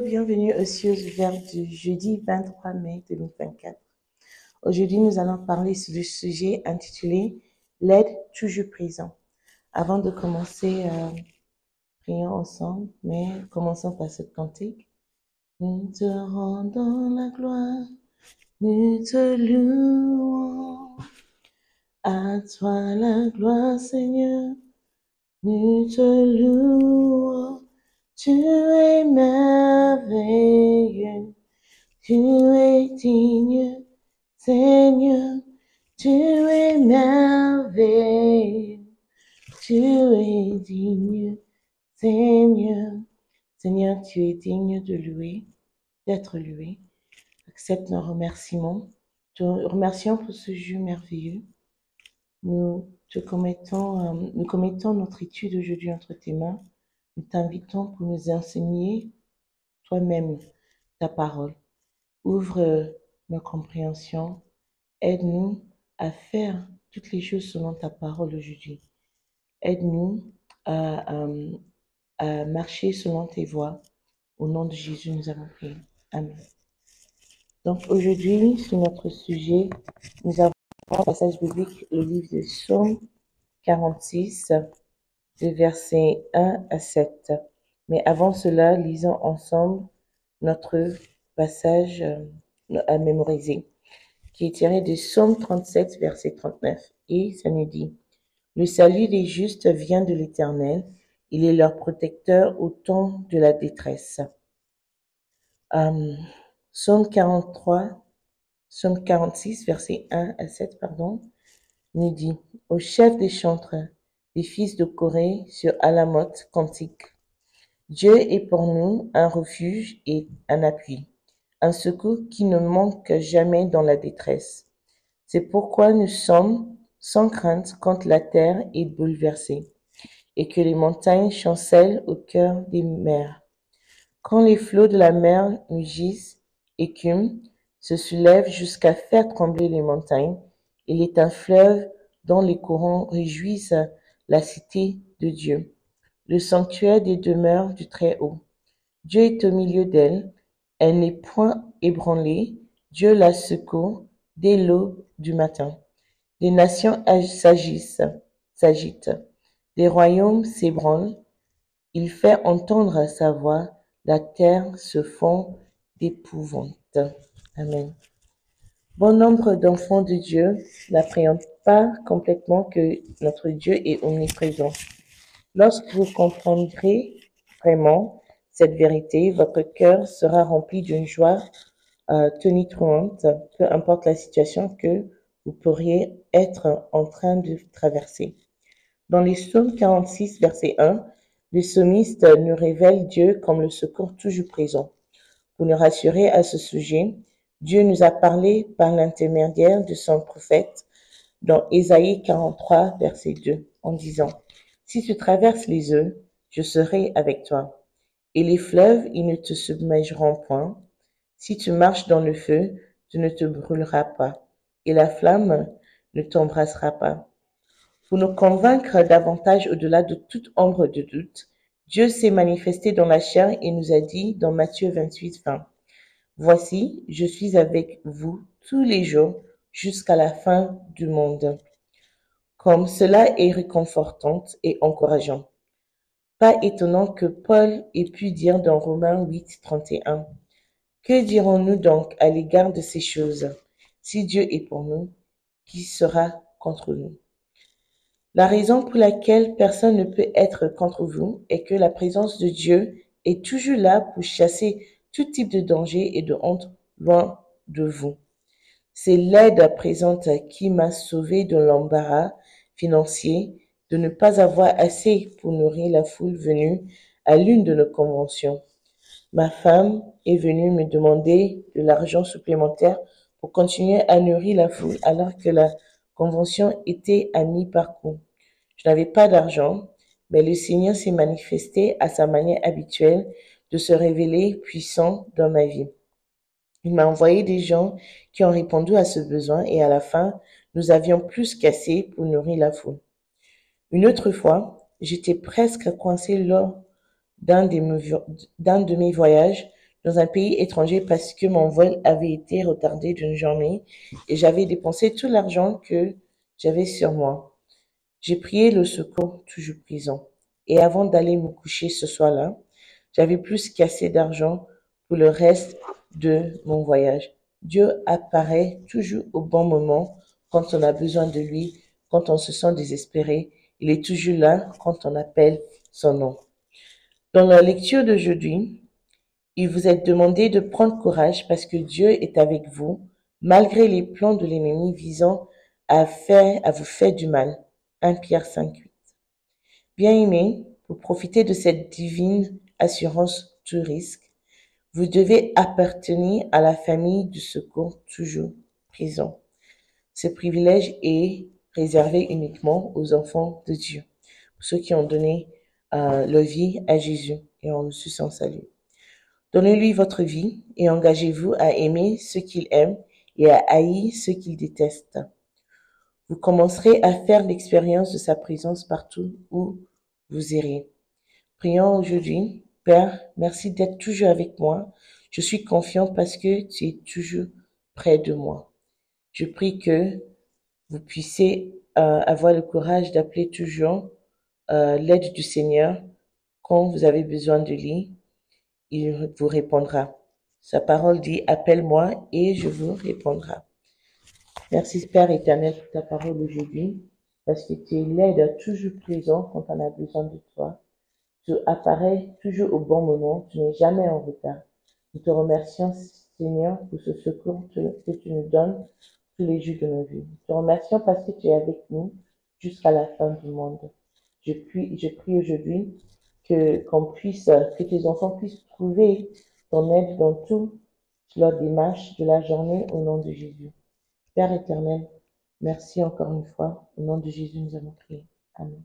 Bienvenue aux Cieux Verts du jeudi 23 mai 2024. Aujourd'hui, nous allons parler sur le sujet intitulé L'aide toujours présent. Avant de commencer, prions ensemble, mais commençons par cette cantique. Nous te rendons la gloire, nous te louons. À toi la gloire, Seigneur, nous te louons. Tu es merveilleux, tu es digne, Seigneur, tu es merveilleux, tu es digne, Seigneur. Seigneur, tu es digne de louer, d'être loué. Accepte nos remerciements. Te remercions pour ce jeu merveilleux. Nous commettons notre étude aujourd'hui entre tes mains. Nous t'invitons pour nous enseigner toi-même ta parole. Ouvre nos compréhensions. Aide-nous à faire toutes les choses selon ta parole aujourd'hui. Aide-nous à, à marcher selon tes voies. Au nom de Jésus, nous avons prié. Amen. Donc aujourd'hui, sur notre sujet, nous avons un passage biblique, le livre de Psaume 46, de versets 1 à 7. Mais avant cela, lisons ensemble notre passage à mémoriser, qui est tiré de Psaume 37, verset 39. Et ça nous dit, « Le salut des justes vient de l'Éternel, il est leur protecteur au temps de la détresse. » Psaume 46, verset 1 à 7, nous dit, « Au chef des chantres, des fils de Corée sur Alamoth, cantique. Dieu est pour nous un refuge et un appui, un secours qui ne manque jamais dans la détresse. C'est pourquoi nous sommes sans crainte quand la terre est bouleversée et que les montagnes chancellent au cœur des mers. Quand les flots de la mer mugissent, écument, se soulèvent jusqu'à faire trembler les montagnes, il est un fleuve dont les courants réjouissent la cité de Dieu, le sanctuaire des demeures du Très-Haut. Dieu est au milieu d'elle, elle n'est point ébranlée, Dieu la secourt dès l'aube du matin. Les nations s'agitent, des royaumes s'ébranlent, il fait entendre sa voix, la terre se fond d'épouvante. Amen. Bon nombre d'enfants de Dieu n'appréhendent pas complètement que notre Dieu est omniprésent. Lorsque vous comprendrez vraiment cette vérité, votre cœur sera rempli d'une joie tonitruante, peu importe la situation que vous pourriez être en train de traverser. Dans les psaumes 46, verset 1, le psalmiste nous révèle Dieu comme le secours toujours présent. Pour nous rassurer à ce sujet, Dieu nous a parlé par l'intermédiaire de son prophète dans Ésaïe 43, verset 2, en disant « Si tu traverses les eaux, je serai avec toi, et les fleuves, ils ne te submergeront point. Si tu marches dans le feu, tu ne te brûleras pas, et la flamme ne t'embrassera pas. » Pour nous convaincre davantage au-delà de toute ombre de doute, Dieu s'est manifesté dans la chair et nous a dit dans Matthieu 28, 20, « Voici, je suis avec vous tous les jours jusqu'à la fin du monde. » Comme cela est réconfortant et encourageant. Pas étonnant que Paul ait pu dire dans Romains 8, 31, « Que dirons-nous donc à l'égard de ces choses? Si Dieu est pour nous, qui sera contre nous? » La raison pour laquelle personne ne peut être contre vous est que la présence de Dieu est toujours là pour chasser tout type de danger et de honte loin de vous. C'est l'aide présente qui m'a sauvé de l'embarras financier de ne pas avoir assez pour nourrir la foule venue à l'une de nos conventions. Ma femme est venue me demander de l'argent supplémentaire pour continuer à nourrir la foule alors que la convention était à mi-parcours. Je n'avais pas d'argent, mais le Seigneur s'est manifesté à sa manière habituelle de se révéler puissant dans ma vie. Il m'a envoyé des gens qui ont répondu à ce besoin et à la fin, nous avions plus qu'assez pour nourrir la foule. Une autre fois, j'étais presque coincée lors d'un de mes voyages. dans un pays étranger parce que mon vol avait été retardé d'une journée et j'avais dépensé tout l'argent que j'avais sur moi. J'ai prié le secours, toujours présent. Et avant d'aller me coucher ce soir-là, j'avais plus qu'assez d'argent pour le reste de mon voyage. Dieu apparaît toujours au bon moment quand on a besoin de lui, quand on se sent désespéré. Il est toujours là quand on appelle son nom. Dans la lecture d'aujourd'hui, il vous est demandé de prendre courage parce que Dieu est avec vous, malgré les plans de l'ennemi visant à vous faire du mal. 1 Pierre 5. Bien-aimés, pour profiter de cette divine assurance tout risque, vous devez appartenir à la famille du secours toujours présent. Ce privilège est réservé uniquement aux enfants de Dieu, ceux qui ont donné leur vie à Jésus et ont reçu son salut. Donnez-lui votre vie et engagez-vous à aimer ceux qu'il aime et à haïr ceux qu'il déteste. Vous commencerez à faire l'expérience de sa présence partout où vous irez. Prions aujourd'hui. Père, merci d'être toujours avec moi. Je suis confiant parce que tu es toujours près de moi. Je prie que vous puissiez avoir le courage d'appeler toujours l'aide du Seigneur quand vous avez besoin de lui. Il vous répondra. Sa parole dit, appelle-moi et je vous répondrai. Merci Père éternel pour ta parole aujourd'hui, parce que tu es l'aide toujours présent quand on a besoin de toi. Tu apparais toujours au bon moment, tu n'es jamais en retard. Nous te remercions, Seigneur, pour ce secours que tu nous donnes tous les jours de nos vies. Nous te remercions parce que tu es avec nous jusqu'à la fin du monde. Je prie aujourd'hui que tes enfants puissent trouver ton aide dans toute leur démarche de la journée au nom de Jésus. Père éternel, merci encore une fois. Au nom de Jésus, nous allons prier. Amen.